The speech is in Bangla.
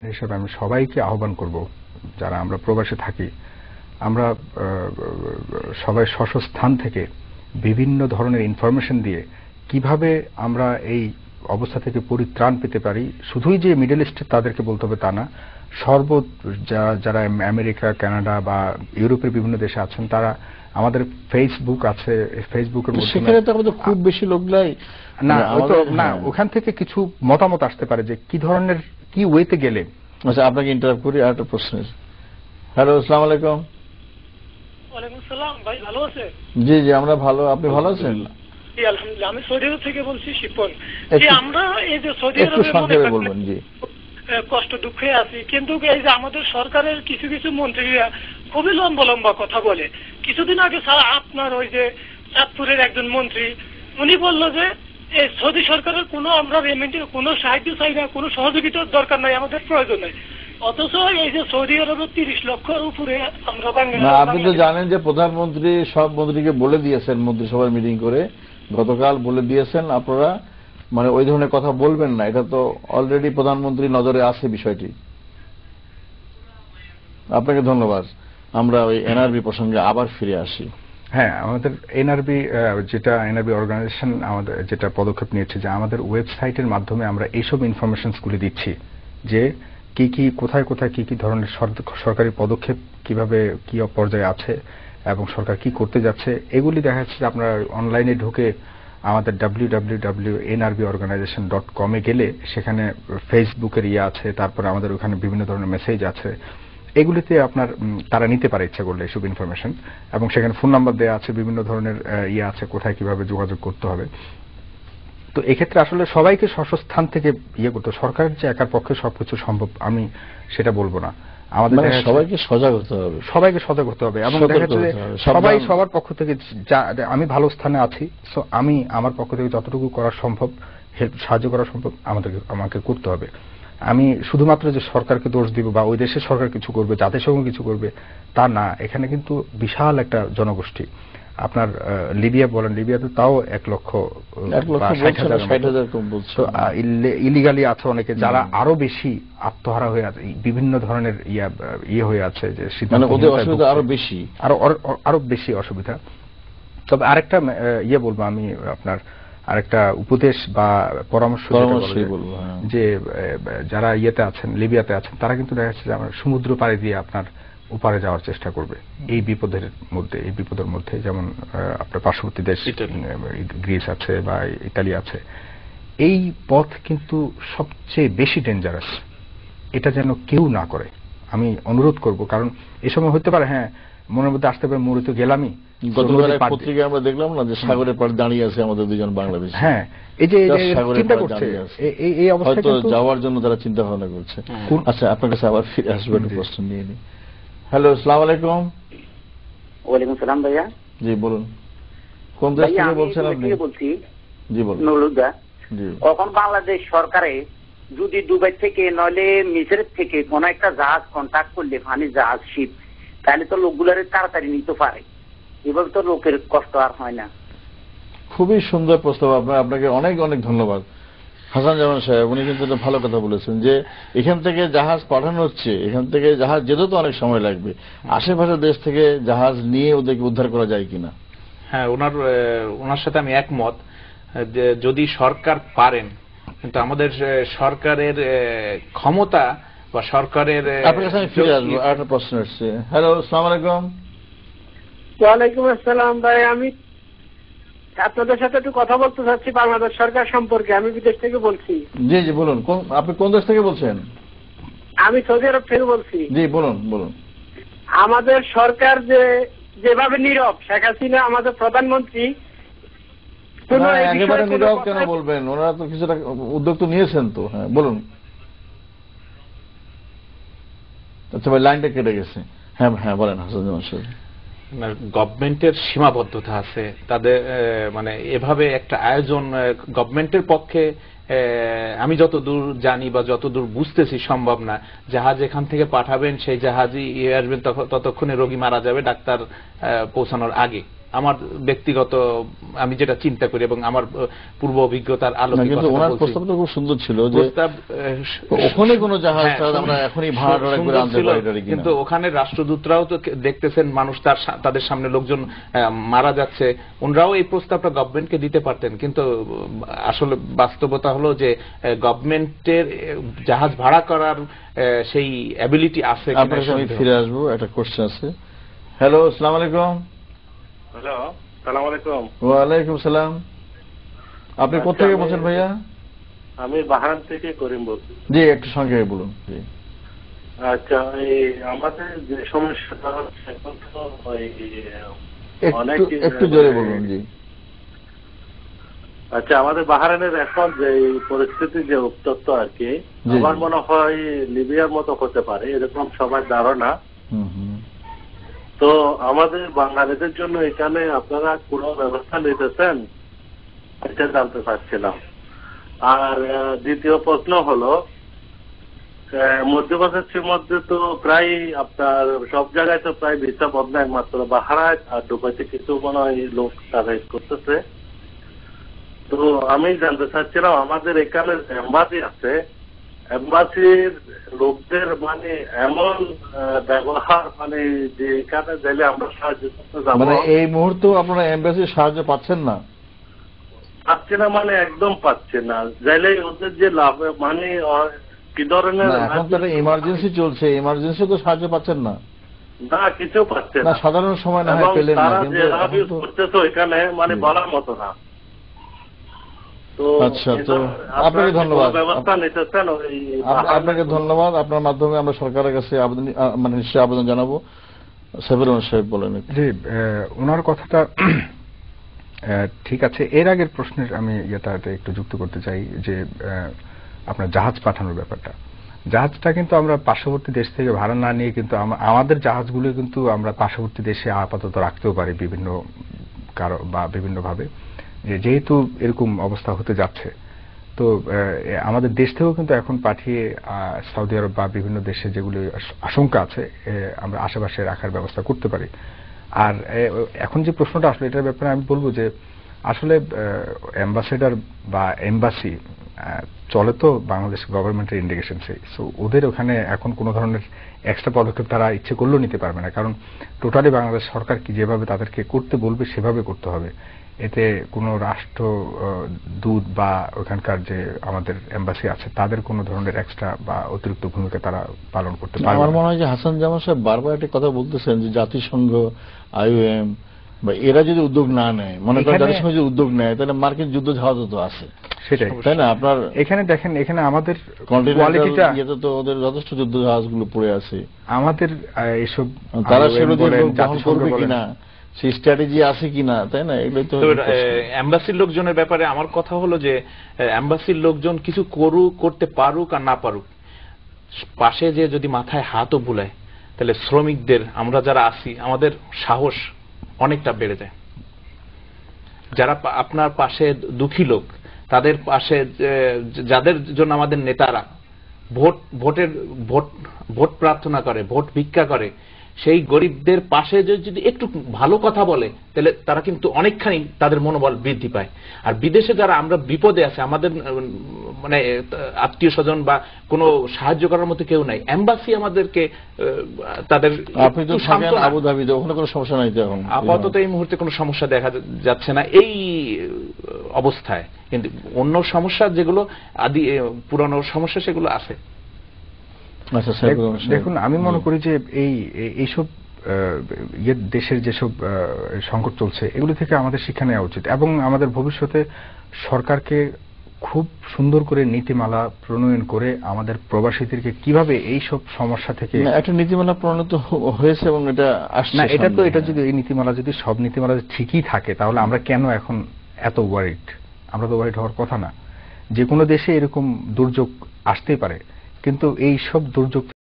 হিসেবে আমি সবাইকে আহ্বান করব, যারা আমরা প্রবাসে থাকি, আমরা সবাই স্বস্থান থেকে বিভিন্ন ধরনের ইনফরমেশন দিয়ে কিভাবে আমরা এই অবস্থা থেকে পরিত্রাণ পেতে পারি। শুধুই যে মিডল ইস্টে তাদেরকে বলতে হবে তা না, যারা আমেরিকা, কানাডা বা ইউরোপের বিভিন্ন দেশে আছেন, তারা আমাদের ফেসবুক আছে, ফেসবুকের মধ্যে সেখানে তো আমাদের খুব বেশি লোকলাই না, ওখান থেকে কিছু মতামত আসতে পারে যে কি ধরনের, কি ওয়েতে গেলে। আচ্ছা, আপনাকে ইন্টারাপ্ট করি আর একটা প্রশ্ন। হ্যালো, আসসালামু আলাইকুম। ওয়ালাইকুম সালাম। ভাই ভালো আছে? জি জি, আমরা ভালো। আপনি ভালো আছেন? জি আলহামদুলিল্লাহ। আমি সৌদি আরব থেকে বলছি, শিপন। জি, আমরা এই যে সৌদি একটু সংক্ষেপে বলবেন। জি, কষ্ট দুঃখে আছি, কিন্তু এই যে আমাদের সরকারের কিছু কিছু মন্ত্রীরা খুবই লম্বা লম্বা কথা বলে। কিছুদিন আগে আপনার ওই যে চাঁদপুরের একজন মন্ত্রী, উনি বলল যে এই সৌদি সরকারের কোনো আমরা পেমেন্টের কোনো সাহায্য চাই না, কোনো সহযোগিতার দরকার নাই, আমাদের প্রয়োজন নাই। অথচ এই যে সৌদি আরবের 30 লক্ষের উপরে আমরা আপনি তো জানেন যে প্রধানমন্ত্রী সব মন্ত্রীকে বলে দিয়েছেন, মন্ত্রিসভার মিটিং করে গতকাল বলে দিয়েছেন আপনারা মানে ওই ধরনের কথা বলবেন না। এটা তো অলরেডি প্রধানমন্ত্রী নজরে আছে বিষয়টি। আপনাকে ধন্যবাদ। আমরা ওই এনআরবি প্রসঙ্গে আবার ফিরে আসি। হ্যাঁ, আমাদের এনআরবি অর্গানাইজেশন আমাদের যেটা পদক্ষেপ নিয়েছে যে আমাদের ওয়েবসাইটের মাধ্যমে আমরা এইসব ইনফরমেশনসগুলি দিচ্ছি যে কি কি কোথায় কোথায় কি কি ধরনের সরকারি পদক্ষেপ কিভাবে কি পর্যায়ে আছে এবং সরকার কি করতে যাচ্ছে, এগুলি দেখা যাচ্ছে যে আপনারা অনলাইনে ঢুকে আমাদের www.nrborganization.com এ গেলে সেখানে ফেসবুকের আছে, তারপরে আমাদের ওখানে বিভিন্ন ধরনের মেসেজ আছে, এগুলিতে আপনার তারা নিতে পারে ইচ্ছা করলে এসব ইনফরমেশন, এবং সেখানে ফোন নাম্বার দেওয়া আছে, বিভিন্ন ধরনের আছে কোথায় কিভাবে যোগাযোগ করতে হবে। তো এক্ষেত্রে আসলে সবাইকে স্বস্থান থেকে করতে, সরকারের যে একার পক্ষে সবকিছু সম্ভব আমি সেটা বলবো না। আমাদের সবাইকে সজাগ হতে হবে, এবং দেখা যাচ্ছে সবাই সবার পক্ষ থেকে, আমি ভালো স্থানে আছি, সো আমি আমার পক্ষ থেকে যতটুকু করা সম্ভব, সাহায্য করা সম্ভব আমাকে করতে হবে। আমি শুধুমাত্র যে সরকারকে দোষ দিব বা ওই দেশের সরকার কিছু করবে, জাতিসংঘ কিছু করবে তা না। এখানে কিন্তু বিশাল একটা জনগোষ্ঠী, আপনার লিবিয়া বলেন, লিবিয়াতে তাও 1,60,000 ইলিগালি আছে অনেকে, যারা আরো বেশি আত্মহারা হয়ে আছে, বিভিন্ন ধরনের হয়ে আছে, যে আরো বেশি অসুবিধা। তবে আরেকটা বলবো আমি, আপনার আরেকটা উপদেশ বা পরামর্শ বলবো যে যারা আছেন, লিবিয়াতে আছেন, তারা কিন্তু দেখা যাচ্ছে যে আমরা সমুদ্র পাড়ি দিয়ে আপনার উপারে যাওয়ার চেষ্টা করবে এই বিপদের মধ্যে, যেমন আপনার পার্শ্ববর্তী দেশ গ্রিস আছে বা ইতালি আছে। এই পথ কিন্তু সবচেয়ে বেশি ডেঞ্জারাস, এটা যেন কেউ না করে আমি অনুরোধ করব। কারণ এ সময় হতে পারে, হ্যাঁ, মনের মধ্যে আসতে পারে মরে তো গেলামই। গতকাল এক পত্রিকায় আমরা দেখলাম না যে সাগরের পাড়ে দাঁড়িয়ে আছে আমাদের দুজন বাংলাদেশি। হ্যাঁ, এই যে চিন্তা করছে এই অবস্থায় যাওয়ার জন্য তারা চিন্তা ভাবনা করছে। আচ্ছা, আপনার কাছে আবার ফিরে আসবো, একটা প্রশ্ন নিয়ে নিই। হ্যালো, আসসালামু আলাইকুম। ওয়ালাইকুম সালাম ভাইয়া। জি বলুন, কোন দেশ থেকে বলছেন আপনি? বলছি। জি বলুন। নুরুদ্দা। এখন বাংলাদেশ সরকারে যদি দুবাই থেকে নইলে মিসর থেকে কোন একটা জাহাজ কন্ট্যাক্ট করলে, পানি জাহাজ, শিপ, তাহলে তো লোকগুলারে তাড়াতাড়ি নিতে পারে, এভাবে তো লোকের কষ্ট আর হয় না। খুবই সুন্দর প্রস্তাব। আপনাকে অনেক অনেক ধন্যবাদ হাসান জামান সাহেব। উনি কিন্তু একটা ভালো কথা বলেছেন যে এখান থেকে জাহাজ পাঠানো হচ্ছে, এখান থেকে জাহাজ যেতে তো অনেক সময় লাগবে, আশেপাশের দেশ থেকে জাহাজ নিয়ে ওদেরকে উদ্ধার করা যায় কিনা। হ্যাঁ, ওনার সাথে আমি একমত যে যদি সরকার পারেন, কিন্তু আমাদের সরকারের ক্ষমতা বা সরকারের। আপনার কাছে আমি ফিরে আসবো, একটা প্রশ্ন আসছে। হ্যালো, আসসালামু আলাইকুম। ওয়ালাইকুম আসসালাম ভাই। আমি আপনাদের সাথে একটু কথা বলতে চাচ্ছি বাংলাদেশ সরকার সম্পর্কে। আমি বিদেশ থেকে বলছি। জি জি বলুন, আপনি কোন দেশ থেকে বলছেন? আমি সৌদি আরব থেকে বলছি। জি বলুন বলুন। আমাদের সরকার যেভাবে নীরব, শেখ হাসিনা আমাদের প্রধানমন্ত্রী, একেবারে নীরব কেন বলবেন? ওনারা তো কিছুটা উদ্যোগ তো নিয়েছেন তো। হ্যাঁ বলুন। আচ্ছা ভাই, লাইনটা কেটে গেছে। হ্যাঁ হ্যাঁ বলেন হাসান জামান সাহেব। গভর্নমেন্টের সীমাবদ্ধতা আছে, তাদের মানে এভাবে একটা আয়োজন গভর্নমেন্টের পক্ষে আমি যতদূর জানি বা যতদূর বুঝতেছি সম্ভব না। জাহাজ এখান থেকে পাঠাবেন, সেই জাহাজই আসবেন, ততক্ষণে রোগী মারা যাবে ডাক্তার পৌঁছানোর আগে। আমার ব্যক্তিগত আমি যেটা চিন্তা করি এবং আমার পূর্ব অভিজ্ঞতার আলোকে কিন্তু ওনার প্রস্তাবটা খুব সুন্দর ছিল যে ওখানে কোনো জাহাজ আমরা এখনই ভাড়া করে আনতে পারি, কিন্তু ওখানে রাষ্ট্রদূতরাও তো দেখতেছেন মানুষ তাদের সামনে লোকজন মারা যাচ্ছে, ওনারাও এই প্রস্তাবটা গভর্নমেন্টকে দিতে পারতেন। কিন্তু আসলে বাস্তবতা হলো যে গভর্নমেন্টের জাহাজ ভাড়া করার সেই অ্যাবিলিটি আছে। আমি ফিরে আসবো, একটা কোশ্চেন আছে। হ্যালো, আসসালামু আলাইকুম। হ্যালো, সালাম আলাইকুম। ওয়ালাইকুম সালাম। আপনি কোথা থেকে বলছেন ভাইয়া? আমি বাহরাইন থেকে করিম বলছি। জি, একটু সংক্ষেপে বলুন। আচ্ছা, এই আমাদের যে সমস্যাটা হচ্ছে এখন তো একটু জোরে বলুন। জি, আচ্ছা, আমাদের বাহরাইনের এখন যে পরিস্থিতি যে উত্তপ্ত আর কি, আমার মনে হয় লিবিয়ার মতো হতে পারে, এরকম সবার ধারণা। তো আমাদের বাঙালিদের জন্য এখানে আপনারা কোন ব্যবস্থা নিতেছেন এটা জানতে চাচ্ছিলাম। আর দ্বিতীয় প্রশ্ন হলো, মধ্যপ্রাচ্যের মধ্যে তো প্রায় আপনার সব জায়গায় তো প্রায় ভিসা বন্ধ, একমাত্র বাহরাইন আর দুবাইতে কিছু মনে হয় লোক ট্রাভেল করতেছে। তো আমি জানতে চাচ্ছিলাম আমাদের এখানে এম্বাসি আছে, এম্বাসির লোকদের মানে এমন ব্যবহার, মানে যে এখানে গেলে আমরা সাহায্য করতে যাবো, মানে এই মুহূর্তে আপনারা এম্বাসির সাহায্য পাচ্ছেন না? পাচ্ছে না, মানে একদম পাচ্ছে না। যাইলে ওদের যে লাভ মানে কি ধরনের, এখন তো ইমার্জেন্সি চলছে, ইমার্জেন্সি তো সাহায্য পাচ্ছেন না? না, কিছু পাচ্ছে না। সাধারণ সময় না হয় পেলেন না, কিন্তু করতেছে এখানে মানে বলার মতো না। আচ্ছা, তো আপনাকে ধন্যবাদ। আপনাকে ধন্যবাদ। আপনার মাধ্যমে আমরা সরকারের কাছে আবেদন, মানে নিশ্চয়ই আবেদন জানাবো। সাইফুর রহমান সাহেব বলেন। জি, ওনার কথাটা ঠিক আছে। এর আগের প্রশ্নের আমি এটাতে একটু যুক্ত করতে চাই যে আপনার জাহাজ পাঠানোর ব্যাপারটা, জাহাজটা কিন্তু আমরা পার্শ্ববর্তী দেশ থেকে ভাড়া না নিয়ে কিন্তু আমাদের জাহাজগুলো কিন্তু আমরা পার্শ্ববর্তী দেশে আপাতত রাখতেও পারি বিভিন্ন কারণ বা বিভিন্নভাবে, যেহেতু এরকম অবস্থা হতে যাচ্ছে। তো আমাদের দেশ থেকেও কিন্তু এখন পাঠিয়ে সৌদি আরব বা বিভিন্ন দেশে যেগুলি আশঙ্কা আছে আমরা আশেপাশে রাখার ব্যবস্থা করতে পারি। আর এখন যে প্রশ্নটা আসলে এটার ব্যাপারে আমি বলবো যে আসলে অ্যাম্বাসেডার বা এম্বাসি চলে তো বাংলাদেশ গভর্নমেন্টের ইন্ডিকেশনসে। সো ওদের ওখানে এখন কোনো ধরনের এক্সট্রা পদক্ষেপ তারা ইচ্ছে করলেও নিতে পারবে না, কারণ টোটালি বাংলাদেশ সরকার কি যেভাবে তাদেরকে করতে বলবে সেভাবে করতে হবে। এতে কোনো রাষ্ট্র দূত বা ওখানকার যে আমাদের এম্বাসি আছে তাদের কোনো ধরনের এক্সট্রা বা অতিরিক্ত ভূমিকা তারা পালন করতে পারবে। আমার মনে হয় যে হাসান জামান সাহেব বারবার একটা কথা বলতেছেন যে জাতিসংঘ, IOM বা এরা যদি উদ্যোগ না নেয়, মনে করেন জাতিসংঘ যদি উদ্যোগ নেয়, তাহলে মার্কিন যুদ্ধ জাহাজও তো আছে। সেটাই, তাই না? আপনার এখানে দেখেন, এখানে আমাদের কোয়ালিটিটা, তো ওদের যথেষ্ট যুদ্ধ জাহাজগুলো পড়ে আছে। আমাদের এইসব তারা সেগুলো গ্রহণ করবে কিনা, সেই স্ট্র্যাটেজি আছে কিনা, তাই না? এগুলো তো এম্বাসির লোকজনের ব্যাপারে আমার কথা হলো যে এম্বাসির লোকজন কিছু করতে পারুক আর না পারুক, পাশে যে যদি মাথায় হাতও বুলায়, তাহলে শ্রমিকদের আমরা যারা আছি আমাদের সাহস অনেকটা বেড়ে যায়। যারা আপনার পাশে দুঃখী লোক, তাদের পাশে যাদের জন্য আমাদের নেতারা ভোট প্রার্থনা করে, ভোট ভিক্ষা করে, সেই গরিবদের পাশে যদি একটু ভালো কথা বলে, তাহলে তারা কিন্তু অনেকখানি তাদের মনোবল বৃদ্ধি পায়। আর বিদেশে যারা আমরা বিপদে আছে, আমাদের মানে আত্মীয় স্বজন বা কোনো সাহায্য করার মতো কেউ নাই, এম্বাসি আমাদেরকে তাদের, আপনি তো থাকেন আবুধাবিতে, ওখানে কোনো সমস্যা নাই তো এখন? আপাতত এই মুহূর্তে কোনো সমস্যা দেখা যাচ্ছে না এই অবস্থায়, কিন্তু অন্য সমস্যা যেগুলো আদি পুরানো সমস্যা সেগুলো আছে। দেখুন, আমি মনে করি যে এইসব দেশের যেসব সংকট চলছে এগুলো থেকে আমাদের শিক্ষা নেওয়া উচিত, এবং আমাদের ভবিষ্যতে সরকারকে খুব সুন্দর করে নীতিমালা প্রণয়ন করে আমাদের প্রবাসীদেরকে কিভাবে এইসব সমস্যা থেকে, একটা নীতিমালা প্রণয়ন হয়েছে এবং এটা আসছে না, এটা যদি এই নীতিমালা যদি সব নীতিমালা ঠিকই থাকে, তাহলে আমরা কেন এখন এত ওয়ারিড? আমরা তো ওয়ারিড হওয়ার কথা না। যে কোনো দেশে এরকম দুর্যোগ আসতেই পারে, কিন্তু এই সব দুর্যোগ